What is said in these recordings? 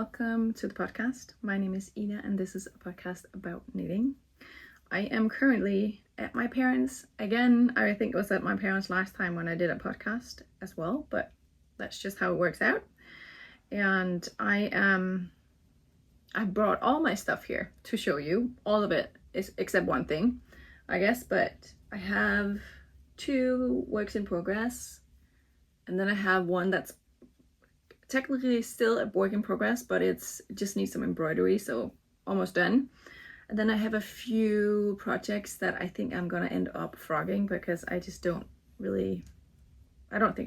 welcome to the podcast. My name is Ina and this is a podcast about knitting. I am currently at my parents' again. I think it was at my parents' last time when I did a podcast as well, but that's just how it works out. And I brought all my stuff here to show you, all of it, except one thing, I guess, but I have 2 works in progress, and then I have one that's technically still a work in progress, but it just needs some embroidery, so almost done. And then I have a few projects that I think I'm gonna end up frogging because I just don't think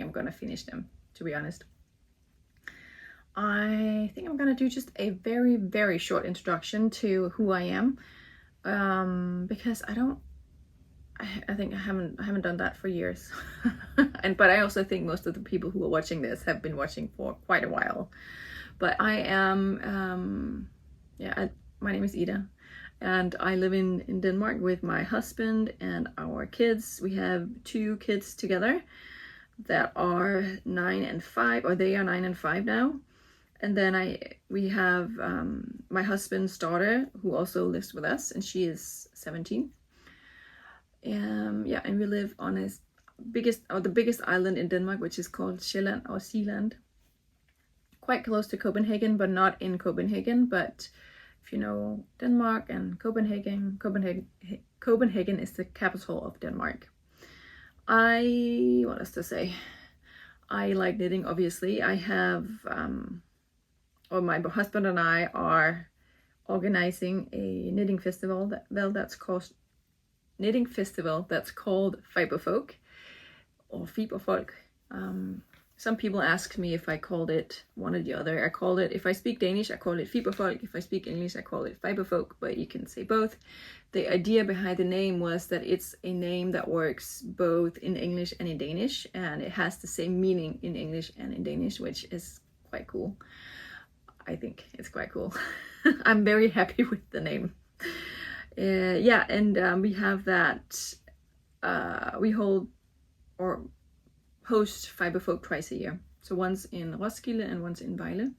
I'm gonna finish them, to be honest. I think I'm gonna do just a very, very short introduction to who I am, because I think I haven't done that for years. But I also think most of the people who are watching this have been watching for quite a while. But I am my name is Ida, and I live in Denmark with my husband and our kids. We have 2 kids together that are 9 and 5, or they are 9 and 5 now. And then we have my husband's daughter who also lives with us, and she is 17. And we live on the biggest island in Denmark, which is called Sjælland or Sealand. Quite close to Copenhagen, but not in Copenhagen. But if you know Denmark and Copenhagen is the capital of Denmark. I like knitting, obviously. I have, my husband and I are organizing a knitting festival that's called Fiberfolk or Fiberfolk. Some people ask me if I called it one or the other. I call it, if I speak Danish, I call it Fiberfolk. If I speak English, I call it Fiberfolk, but you can say both. The idea behind the name was that it's a name that works both in English and in Danish, and it has the same meaning in English and in Danish, which is quite cool. I think it's quite cool. I'm very happy with the name. We have that, we host Fiberfolk twice a year. So once in Roskilde and once in Vejle.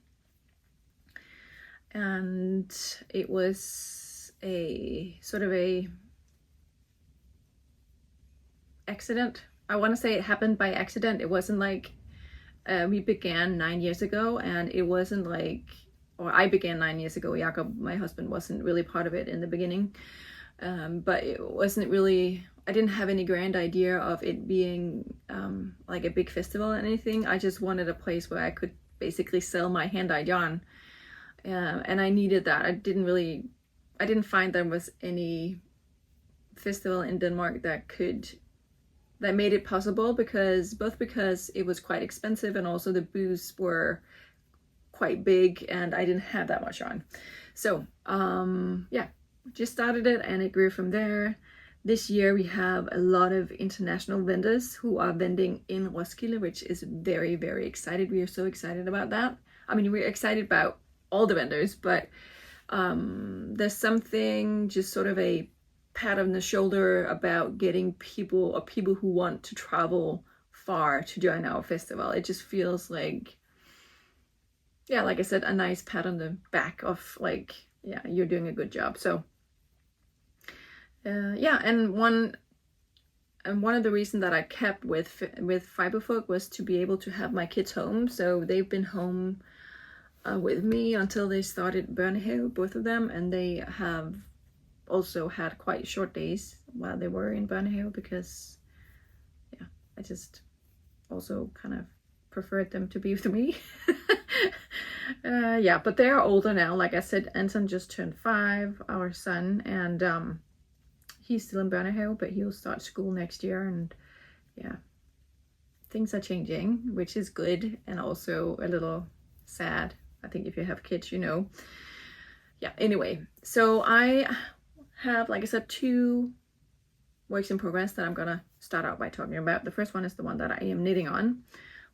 And it was a sort of a accident. I want to say it happened by accident. It wasn't like we began 9 years ago, and it wasn't like, or I began 9 years ago. Jakob, my husband, wasn't really part of it in the beginning. But it wasn't really, I didn't have any grand idea of it being like a big festival or anything. I just wanted a place where I could basically sell my hand-dyed yarn. And I needed that. I didn't find there was any festival in Denmark that made it possible, because it was quite expensive and also the booths were quite big and I didn't have that much on. So just started it and it grew from there. This year we have a lot of international vendors who are vending in Roskilde, which is very, very excited. We are so excited about that. I mean, we're excited about all the vendors, but there's something, just sort of a pat on the shoulder about getting people who want to travel far to join our festival. It just feels like, like I said, a nice pat on the back of like, you're doing a good job. So and one of the reasons that I kept with Fiberfolk was to be able to have my kids home. So they've been home with me until they started børnehave, both of them, and they have also had quite short days while they were in børnehave, because I just also kind of preferred them to be with me. But they are older now. Like I said, Anton just turned 5, our son, and he's still in børnehave, but he'll start school next year. And things are changing, which is good and also a little sad. I think if you have kids, you know. Anyway, so I have, like I said, 2 works in progress that I'm gonna start out by talking about. The first one is the one that I am knitting on,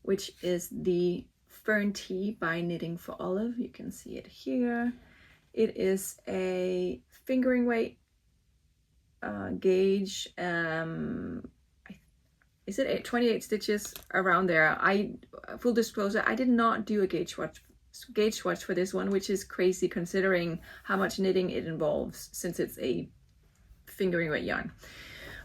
which is the Fern Tea by Knitting for Olive. You can see it here. It is a fingering weight gauge. Is it 28 stitches around there? Full disclosure, I did not do a gauge gauge swatch for this one, which is crazy considering how much knitting it involves since it's a fingering weight yarn.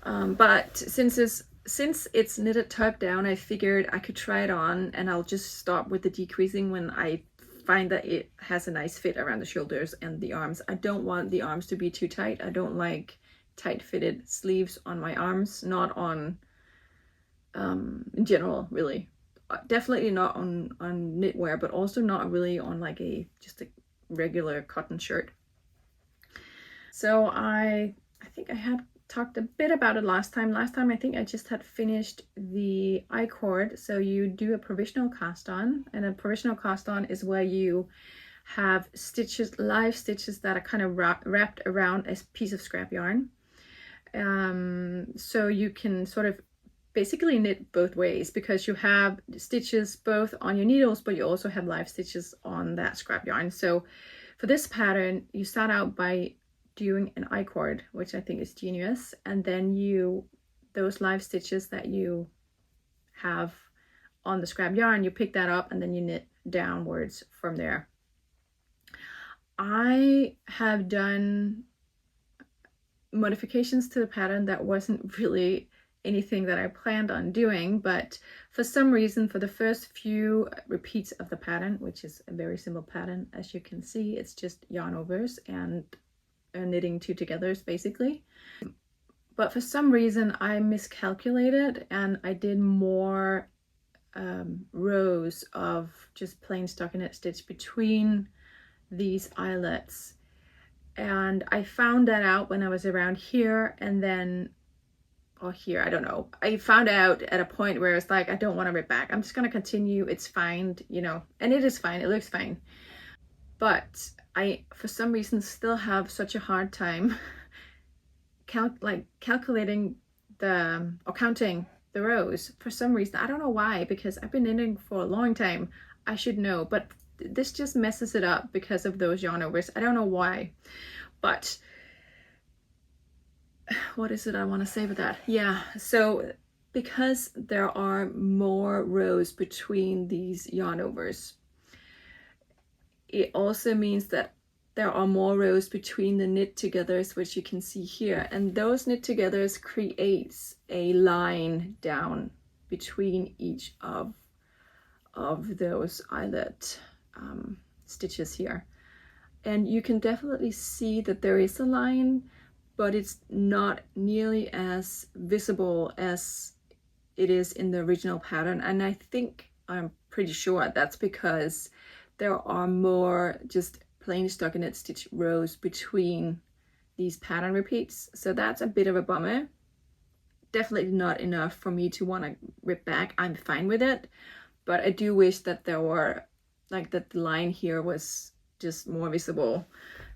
But since it's knitted top down, I figured I could try it on, and I'll just stop with the decreasing when I find that it has a nice fit around the shoulders and the arms. I don't want the arms to be too tight. I don't like tight fitted sleeves on my arms, not on in general, really. Definitely not on knitwear, but also not really on like just a regular cotton shirt. So I think I had talked a bit about it last time. Last time I think I just had finished the I-cord. So you do a provisional cast on, and a provisional cast on is where you have stitches, live stitches that are kind of wrapped around a piece of scrap yarn. So you can sort of basically knit both ways, because you have stitches both on your needles, but you also have live stitches on that scrap yarn. So for this pattern, you start out by doing an I-cord, which I think is genius, and then those live stitches that you have on the scrap yarn, you pick that up and then you knit downwards from there. I have done modifications to the pattern that wasn't really anything that I planned on doing, but for some reason, for the first few repeats of the pattern, which is a very simple pattern, as you can see, it's just yarn overs and knitting two togethers basically. But for some reason I miscalculated and I did more rows of just plain stockinette stitch between these eyelets, and I found that out when I was around here, and then or here, I don't know, I found out at a point where it's like, I don't want to rip back, I'm just going to continue, it's fine, you know, and it is fine, it looks fine. But I, for some reason, still have such a hard time calculating or counting the rows for some reason. I don't know why, because I've been knitting for a long time. I should know, but this just messes it up because of those yarn overs. I don't know why, but what is it I want to say with that? Yeah, so because there are more rows between these yarn overs, it also means that there are more rows between the knit togethers, which you can see here, and those knit togethers creates a line down between each of those eyelet stitches here, and you can definitely see that there is a line, but it's not nearly as visible as it is in the original pattern. And I think, I'm pretty sure that's because there are more just plain stockinette stitch rows between these pattern repeats. So that's a bit of a bummer. Definitely not enough for me to want to rip back. I'm fine with it, but I do wish that there were, like, that the line here was just more visible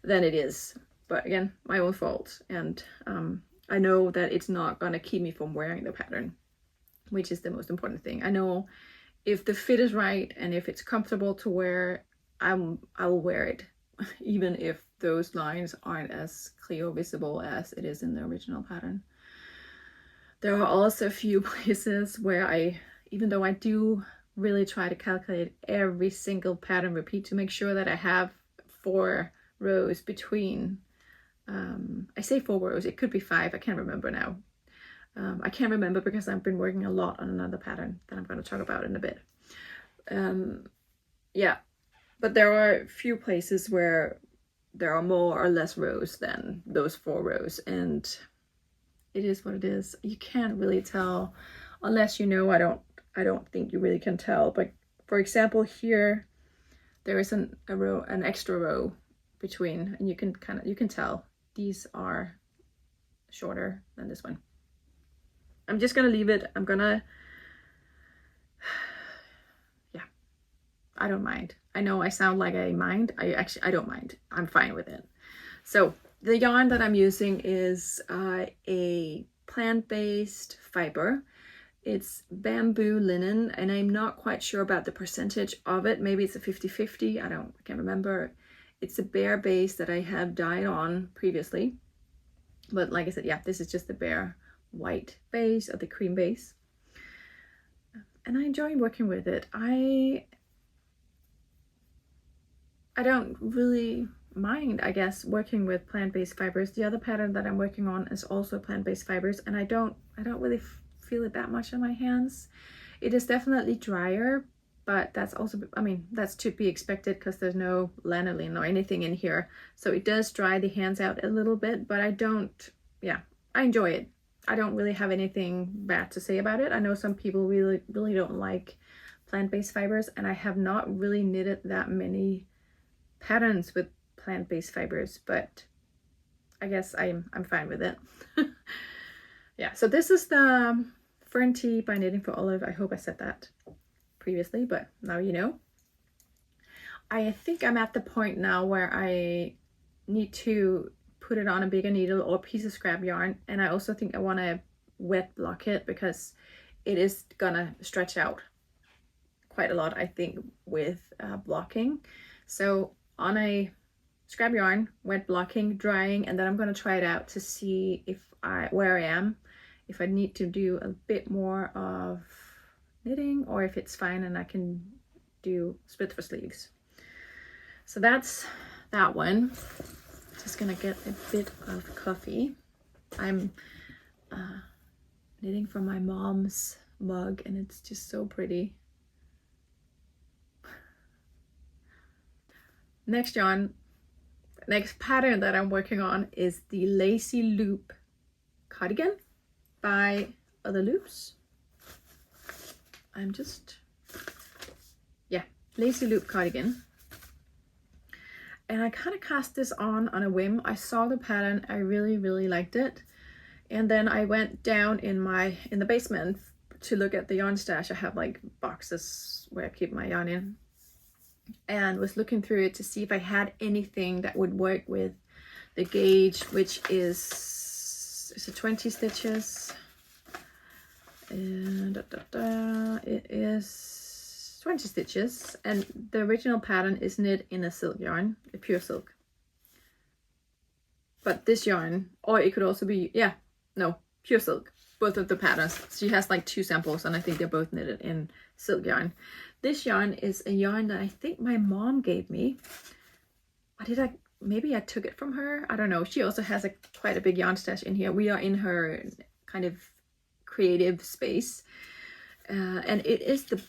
than it is. But again, my own fault. And I know that it's not gonna keep me from wearing the pattern, which is the most important thing. I know if the fit is right and if it's comfortable to wear, I'll wear it, even if those lines aren't as clear or visible as it is in the original pattern. There are also a few places where even though I do really try to calculate every single pattern repeat to make sure that I have 4 rows between, I say 4 rows, it could be 5, I can't remember now. I can't remember because I've been working a lot on another pattern that I'm going to talk about in a bit. Yeah, but there are a few places where there are more or less rows than those 4 rows, and it is what it is. You can't really tell unless you know. I don't think you really can tell. But for example, here there is an extra row between, and you can tell these are shorter than this one. I'm just gonna leave it. I'm gonna, yeah, I don't mind. I know I sound like I mind. I don't mind. I'm fine with it. So the yarn that I'm using is a plant-based fiber. It's bamboo linen, and I'm not quite sure about the percentage of it. Maybe it's a 50-50. I can't remember. It's a bare base that I have dyed on previously. But like I said, yeah, this is just the bare white base or the cream base. And I enjoy working with it. I don't really mind, I guess, working with plant-based fibers. The other pattern that I'm working on is also plant-based fibers, and I don't really feel it that much on my hands. It is definitely drier, but that's also, I mean, that's to be expected because there's no lanolin or anything in here. So it does dry the hands out a little bit, but I don't, yeah, I enjoy it. I don't really have anything bad to say about it. I know some people really don't like plant-based fibers, and I have not really knitted that many patterns with plant-based fibers, but I guess I'm fine with it. Yeah, so this is the Fern Tea by Knitting for Olive. I hope I said that previously, but now you know. I think I'm at the point now where I need to put it on a bigger needle or piece of scrap yarn, and I also think I want to wet block it because it is gonna stretch out quite a lot, I think, with blocking. So on a scrap yarn, wet blocking, drying, and then I'm gonna try it out to see if where I am, if I need to do a bit more of knitting or if it's fine and I can do split for sleeves. So that's that one. Just gonna get a bit of coffee. I'm knitting from my mom's mug and it's just so pretty. Next pattern that I'm working on is the Lacy Loop Cardigan by Other Loops. Lacy Loop Cardigan. And I kind of cast this on a whim. I saw the pattern, I really liked it. And then I went down in the basement to look at the yarn stash. I have like boxes where I keep my yarn in, and was looking through it to see if I had anything that would work with the gauge, which is it 20 stitches, and it is 20 stitches, and the original pattern is knit in a silk yarn, a pure silk. But this yarn, or it could also be, yeah, no, pure silk, both of the patterns. She has like 2 samples and I think they're both knitted in silk yarn. This yarn is a yarn that I think my mom gave me. Or maybe I took it from her? I don't know. She also has quite a big yarn stash in here. We are in her kind of creative space. And it is the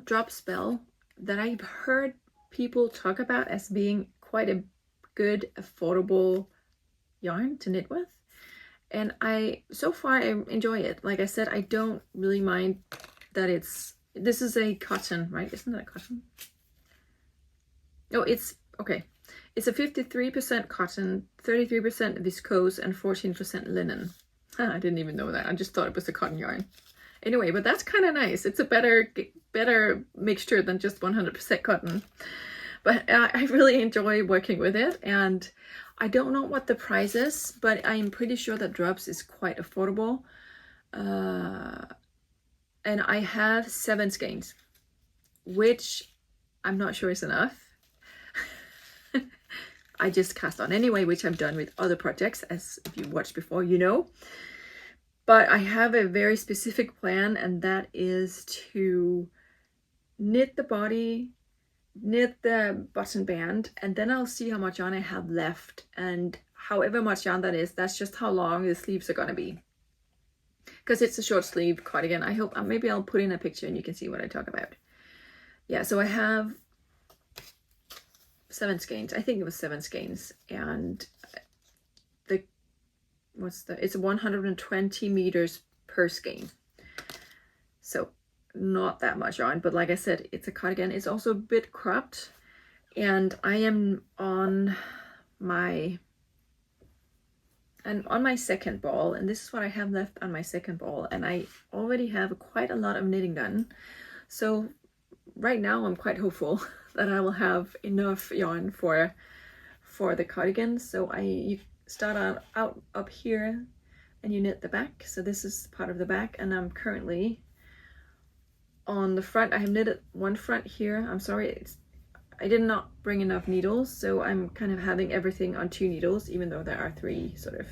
drop spell that I've heard people talk about as being quite a good, affordable yarn to knit with. And so far I enjoy it. Like I said, I don't really mind that this is a cotton, right? Isn't that a cotton? Oh, it's okay. It's a 53% cotton, 33% viscose, and 14% linen. I didn't even know that. I just thought it was a cotton yarn. Anyway, but that's kind of nice. It's a better mixture than just 100% cotton. But I really enjoy working with it, and I don't know what the price is, but I'm pretty sure that drops is quite affordable. And I have 7 skeins, which I'm not sure is enough. I just cast on anyway, which I've done with other projects, as if you watched before, you know. But I have a very specific plan, and that is to knit the body, knit the button band, and then I'll see how much yarn I have left, and however much yarn that is, that's just how long the sleeves are gonna be, because it's a short sleeve cardigan. I hope maybe I'll put in a picture and you can see what I talk about. Yeah, so I have 7 skeins. I think it was 7 skeins, and it's 120 meters per skein, so not that much yarn, but like I said, it's a cardigan. It's also a bit cropped, and I am on my second ball, and this is what I have left on my second ball, and I already have quite a lot of knitting done. So right now I'm quite hopeful that I will have enough yarn for the cardigan. So you start out up here and you knit the back. So this is part of the back, and I'm currently on the front. I have knitted one front here. I'm sorry, I did not bring enough needles, so I'm kind of having everything on 2 needles, even though there are 3 sort of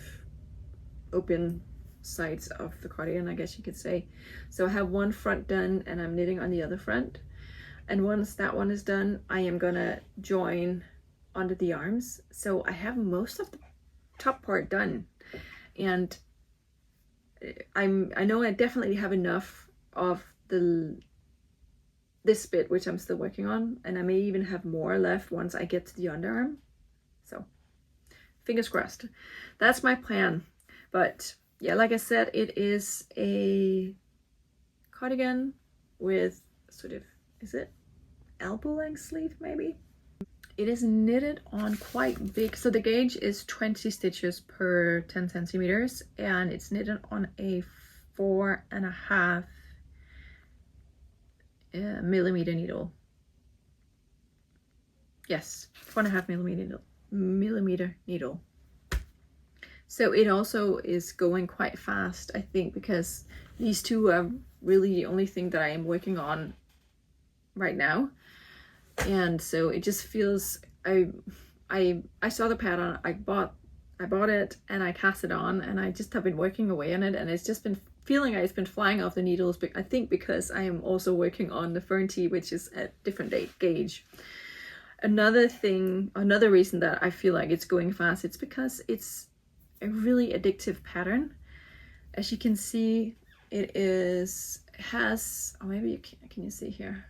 open sides of the cardigan, I guess you could say. So I have one front done and I'm knitting on the other front. And once that one is done, I am gonna join under the arms. So I have most of the top part done, and I know I definitely have enough of this bit, which I'm still working on, and I may even have more left once I get to the underarm. So fingers crossed. That's my plan. But yeah, like I said, it is a cardigan with sort of, is it elbow length sleeve maybe? It is knitted on quite big, so the gauge is 20 stitches per 10 centimeters, and it's knitted on a 4.5 millimeter needle. Yes, 4.5 millimeter needle. So it also is going quite fast, I think, because these two are really the only thing that I am working on right now. And so it just feels, I saw the pattern, I bought it, and I cast it on, and I just have been working away on it, and it's just been feeling like it's been flying off the needles, but I think because I am also working on the Fern Tea, which is a different gauge. Another reason that I feel like it's going fast, it's because it's a really addictive pattern. As you can see, it has, oh, maybe can you see here?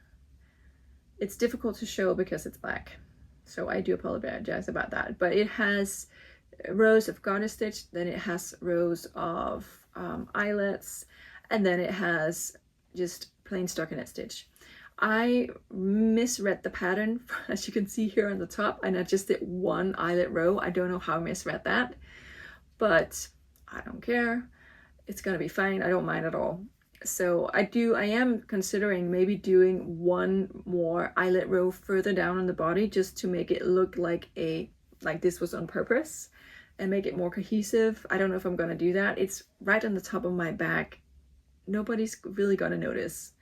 It's difficult to show because it's black, so I do apologize about that. But it has rows of garter stitch, then it has rows of eyelets, and then it has just plain stockinette stitch. I misread the pattern, as you can see here on the top, and I just did one eyelet row. I don't know how I misread that, but I don't care. It's gonna be fine. I don't mind at all. So I am considering maybe doing one more eyelet row further down on the body, just to make it look like this was on purpose and make it more cohesive. I don't know if I'm gonna do that. It's right on the top of my back. Nobody's really gonna notice,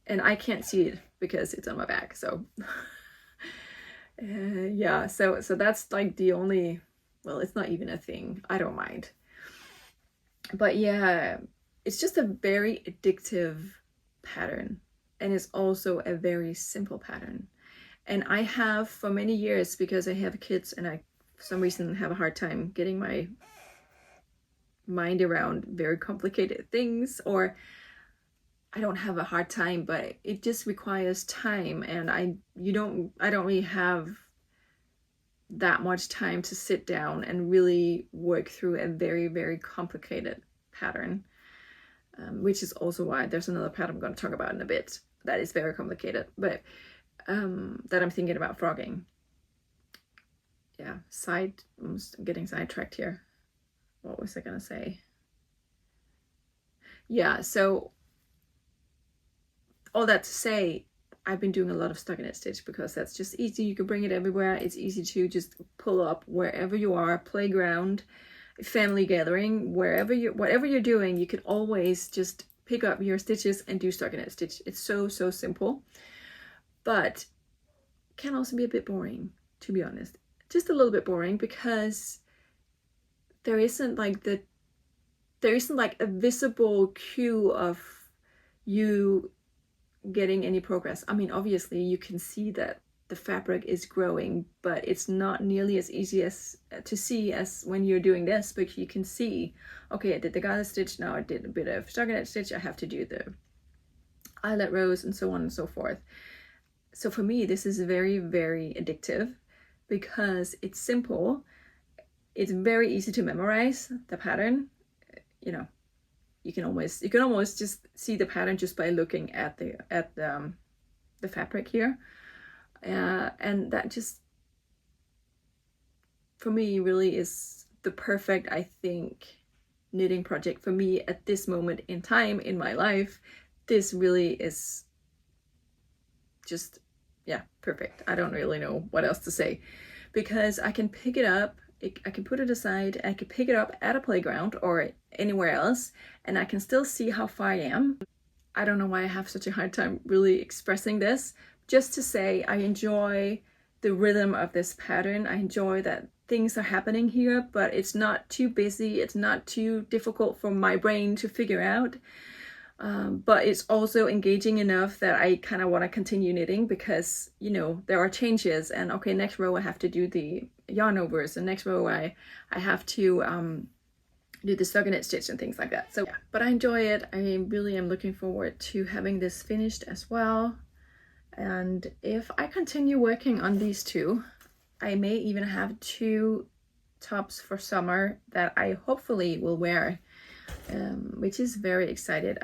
and I can't see it because it's on my back. So yeah, so that's like the only, well, it's not even a thing. I don't mind. But yeah, it's just a very addictive pattern, and it's also a very simple pattern. And I have for many years, because I have kids and I for some reason have a hard time getting my mind around very complicated things, or I don't have a hard time, but it just requires time, and I don't really have that much time to sit down and really work through a very, very complicated pattern, which is also why there's another pattern I'm going to talk about in a bit that is very complicated, but that I'm thinking about frogging. Yeah, I'm getting sidetracked here. What was I gonna say? Yeah, so all that to say, I've been doing a lot of stockinette stitch because that's just easy. You can bring it everywhere. It's easy to just pull up wherever you are, playground, family gathering, whatever you're doing, you can always just pick up your stitches and do stockinette stitch. It's so simple, but can also be a bit boring, to be honest. Just a little bit boring, because there isn't like a visible cue of you getting any progress. I mean, obviously you can see that the fabric is growing, but it's not nearly as easy to see as when you're doing this, but you can see, okay, I did the garter stitch, now I did a bit of stockinette stitch, I have to do the eyelet rows and so on and so forth. So for me, this is very, very addictive because it's simple. It's very easy to memorize the pattern. You know, you can almost just see the pattern just by looking at the fabric here, and that just for me really is the perfect, I think, knitting project for me at this moment in time in my life. This really is just, yeah, perfect. I don't really know what else to say, because I can pick it up, I can put it aside, I can pick it up at a playground or anywhere else, and I can still see how far I am. I don't know why I have such a hard time really expressing this. Just to say, I enjoy the rhythm of this pattern. I enjoy that things are happening here, but it's not too busy. It's not too difficult for my brain to figure out. But it's also engaging enough that I kind of want to continue knitting, because, you know, there are changes, and okay, next row I have to do the yarn overs, and next row I have to do the stockinette stitch and things like that. So yeah, but I enjoy it. I really am looking forward to having this finished as well. And if I continue working on these two, I may even have 2 tops for summer that I hopefully will wear, which is very exciting.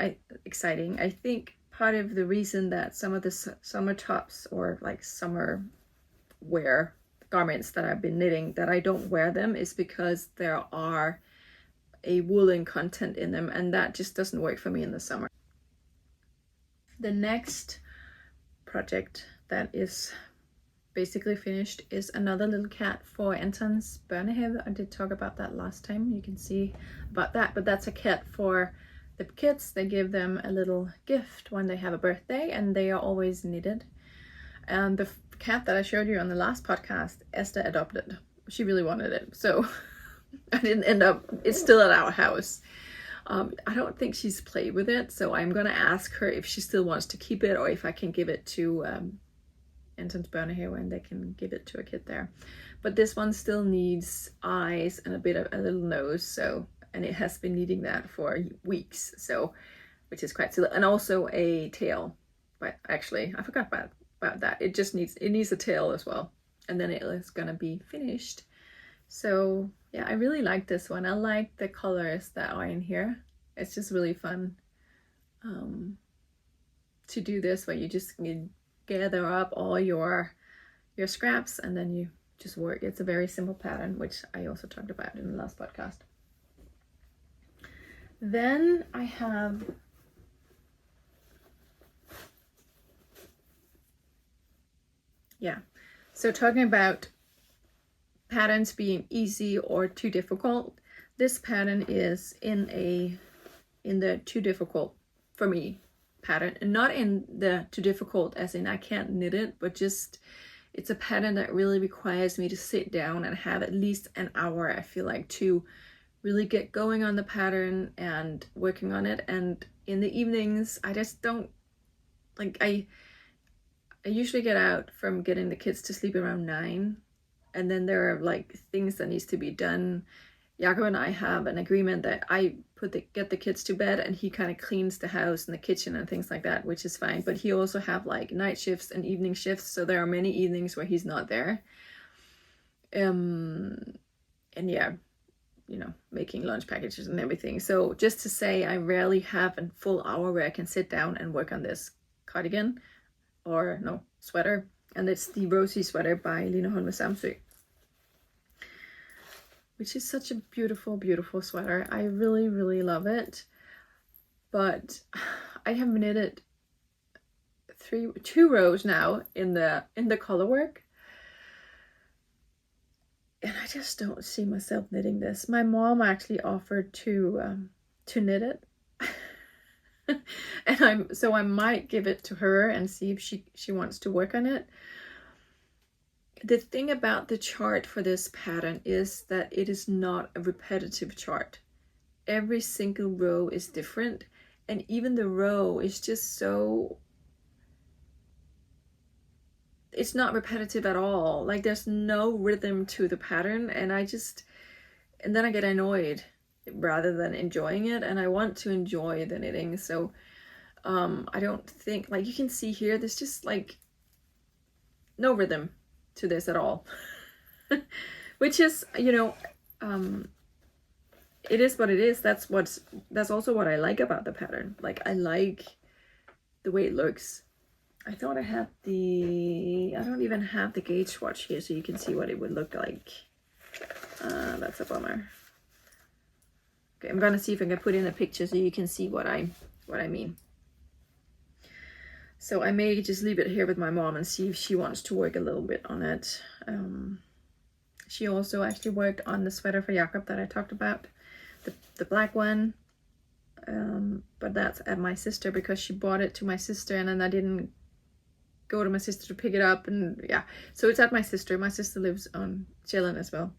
I think part of the reason that some of the summer tops, or like summer wear garments that I've been knitting, that I don't wear them, is because there are a woolen content in them, and that just doesn't work for me in the summer. The next project that is basically finished is another little cat for Anton's børnehave. I did talk about that last time. You can see about that, but that's a cat for the kids. They give them a little gift when they have a birthday, and they are always knitted. And the cat that I showed you on the last podcast, Esther adopted. She really wanted it, so I didn't end up, it's still at our house. I don't think she's played with it, so I'm gonna ask her if she still wants to keep it, or if I can give it to Anton's børnehave and they can give it to a kid there. But this one still needs eyes and a little nose, so, and it has been needing that for weeks, so, which is quite silly. And also a tail, but actually I forgot about that. It needs a tail as well, and then it is gonna be finished. So yeah, I really like this one. I like the colors that are in here. It's just really fun to do this, where you gather up all your scraps and then you just work. It's a very simple pattern, which I also talked about in the last podcast. Then I have so talking about patterns being easy or too difficult, this pattern is in the too difficult for me pattern, and not in the too difficult as in I can't knit it, but just it's a pattern that really requires me to sit down and have at least an hour, I feel like, to really get going on the pattern and working on it. And in the evenings I just don't, like, I usually get out from getting the kids to sleep around 9, and then there are like things that needs to be done. Jakob and I have an agreement that I get the kids to bed, and he kind of cleans the house and the kitchen and things like that, which is fine. But he also have like night shifts and evening shifts, so there are many evenings where he's not there. And yeah, you know, making lunch packages and everything. So just to say, I rarely have a full hour where I can sit down and work on this cardigan, or no, sweater. And it's the Rosy sweater by Line Holme Samsø, which is such a beautiful, beautiful sweater. I really, really love it. But I have knitted 2 rows now in the color work, and I just don't see myself knitting this. My mom actually offered to knit it. And I might give it to her and see if she wants to work on it. The thing about the chart for this pattern is that it is not a repetitive chart. Every single row is different, and even the row is just so, it's not repetitive at all. Like, there's no rhythm to the pattern, and then I get annoyed rather than enjoying it, and I want to enjoy the knitting. So I don't think, like, you can see here, there's just like no rhythm to this at all. Which is, you know, it is what it is. That's also what I like about the pattern. Like, I like the way it looks. I thought I had I don't even have the gauge swatch here, so you can see what it would look like. That's a bummer. Okay, I'm gonna see if I can put in a picture so you can see what I mean. So I may just leave it here with my mom and see if she wants to work a little bit on it. She also actually worked on the sweater for Jakob that I talked about, the black one. But that's at my sister, because she bought it to my sister, and then I didn't go to my sister to pick it up, and yeah, so it's at my sister. My sister lives on Sjælland as well.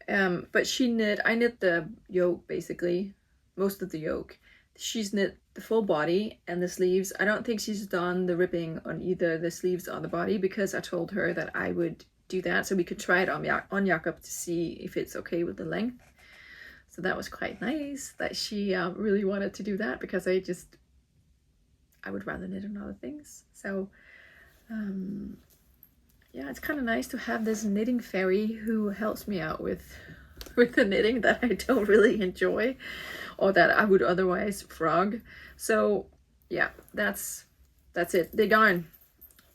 But I knit the yoke, basically, most of the yoke. she's knit the full body and the sleeves. I don't think she's done the ribbing on either the sleeves or the body, because I told her that I would do that so we could try it on Jakob to see if it's okay with the length. So that was quite nice that she really wanted to do that, because I would rather knit on other things. So yeah, it's kind of nice to have this knitting fairy who helps me out with the knitting that I don't really enjoy or that I would otherwise frog. So yeah, that's it. The yarn,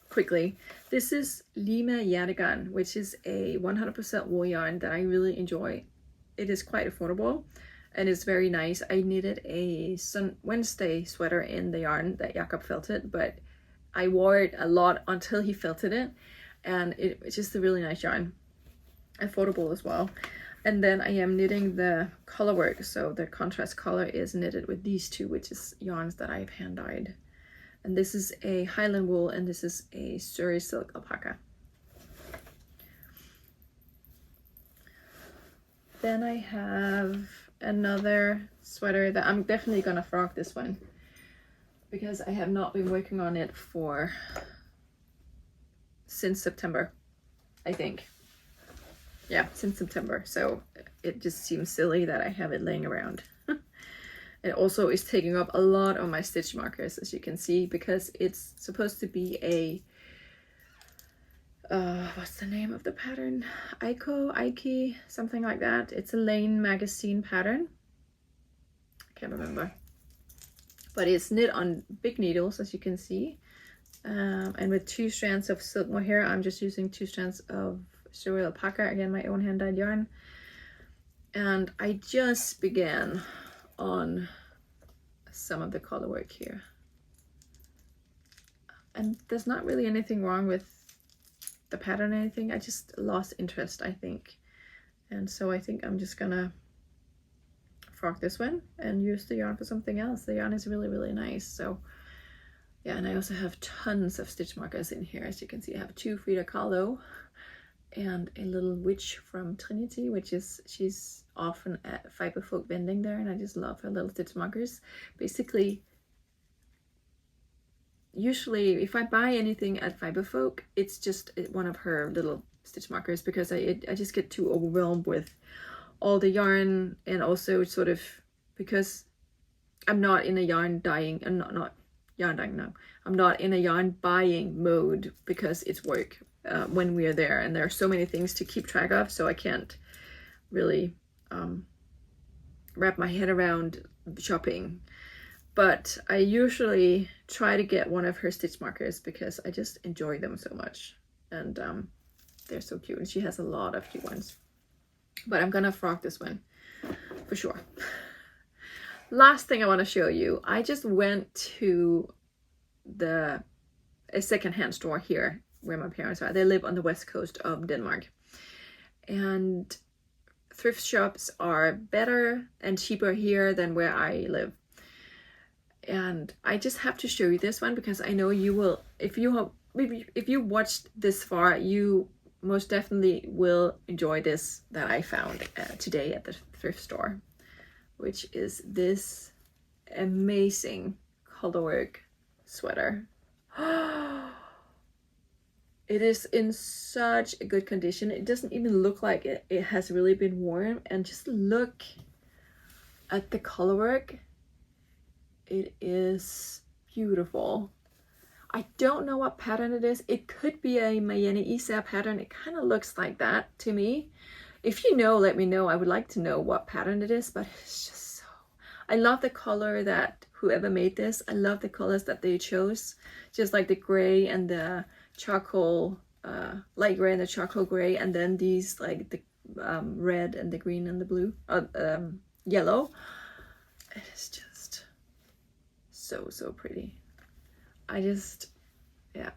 quickly. This is Lima Yardigan, which is a 100% wool yarn that I really enjoy. It is quite affordable and it's very nice. I knitted a Wednesday sweater in the yarn that Jakob felted, but I wore it a lot until he felted it, and it's just a really nice yarn. Affordable as well. And then I am knitting the color work, so the contrast color is knitted with these two, which is yarns that I've hand dyed. And this is a Highland wool and this is a Surrey silk alpaca. Then I have another sweater that I'm definitely gonna frog this one, because I have not been working on it since September, I think. Yeah, since September, so it just seems silly that I have it laying around. It also is taking up a lot of my stitch markers, as you can see, because it's supposed to be a what's the name of the pattern? Ike, something like that. It's a Lane magazine pattern. I can't remember, but it's knit on big needles, as you can see, and with 2 strands of silk mohair. I'm just using 2 strands of Surrey alpaca, again my own hand dyed yarn, and I just began on some of the color work here, and there's not really anything wrong with the pattern or anything. I just lost interest, I think, and so I think I'm just gonna frog this one and use the yarn for something else. The yarn is really nice. So yeah, and I also have tons of stitch markers in here. As you can see, I have 2 Frida Kahlo and a little witch from Trinity, which is, she's often at Fiberfolk vending there, and I just love her little stitch markers. Basically, usually if I buy anything at Fiberfolk, it's just one of her little stitch markers, because I just get too overwhelmed with all the yarn, and also sort of because I'm not in a yarn dyeing, and not yarn dyeing now. I'm not in a yarn buying mode because it's work when we are there, and there are so many things to keep track of, so I can't really wrap my head around shopping. But I usually try to get one of her stitch markers because I just enjoy them so much, and they're so cute, and she has a lot of cute ones. But I'm gonna frog this one for sure. Last thing I want to show you, I just went to a secondhand store here where my parents are. They live on the west coast of Denmark, and thrift shops are better and cheaper here than where I live. And I just have to show you this one because I know you will, if you watched this far, you most definitely will enjoy this that I found today at the thrift store, which is this amazing colorwork sweater. It is in such a good condition. It doesn't even look like it has really been worn, and just look at the colorwork. It is beautiful. I don't know what pattern it is. It could be a Mayene Isa pattern. It kind of looks like that to me. If you know, let me know. I would like to know what pattern it is, but it's just so... I love the color that whoever made this, I love the colors that they chose. Just like the gray and the charcoal, light gray and the charcoal gray, and then these like the red and the green and the blue, yellow. It is just so pretty. Yeah,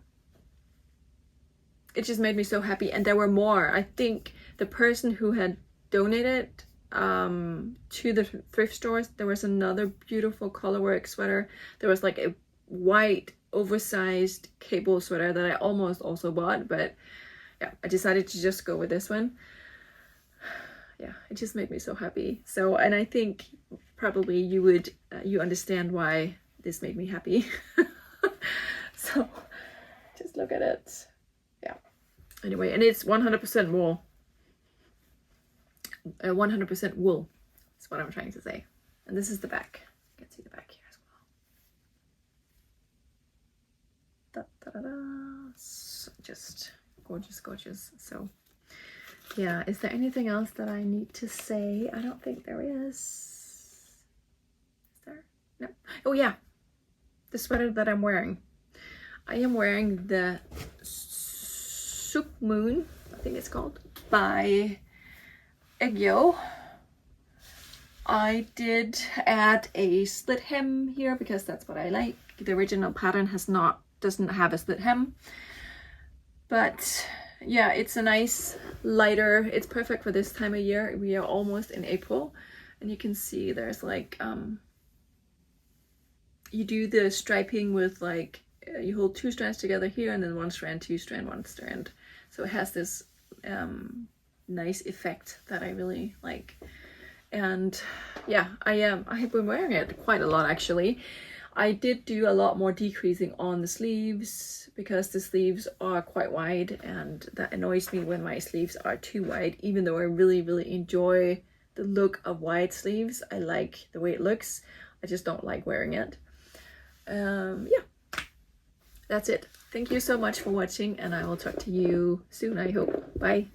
it just made me so happy. And there were more. I think the person who had donated to the thrift stores, there was another beautiful colorwork sweater. There was like a white oversized cable sweater that I almost also bought, but yeah, I decided to just go with this one. yeah, it just made me so happy. So, and I think probably you would, you understand why this made me happy. So just look at it. Yeah. Anyway, and it's 100% wool. 100% wool. That's what I'm trying to say. And this is the back. You can see the back here as well. Da, da, da, da. So just gorgeous, gorgeous. So yeah, is there anything else that I need to say? I don't think there is. Is there? No. Oh yeah, the sweater that I'm wearing. I am wearing the Suk Moon, I think it's called, by Egyo. I did add a split hem here because that's what I like. The original pattern doesn't have a split hem, but yeah, it's a nice lighter. It's perfect for this time of year. We are almost in April, and you can see there's like you do the striping with like you hold 2 strands together here, and then 1 strand, 2 strand, 1 strand. So it has this nice effect that I really like. And yeah, I have been wearing it quite a lot actually. I did do a lot more decreasing on the sleeves because the sleeves are quite wide, and that annoys me when my sleeves are too wide. Even though I really, really enjoy the look of wide sleeves, I like the way it looks. I just don't like wearing it. Yeah, that's it. Thank you so much for watching, and I will talk to you soon, I hope. Bye.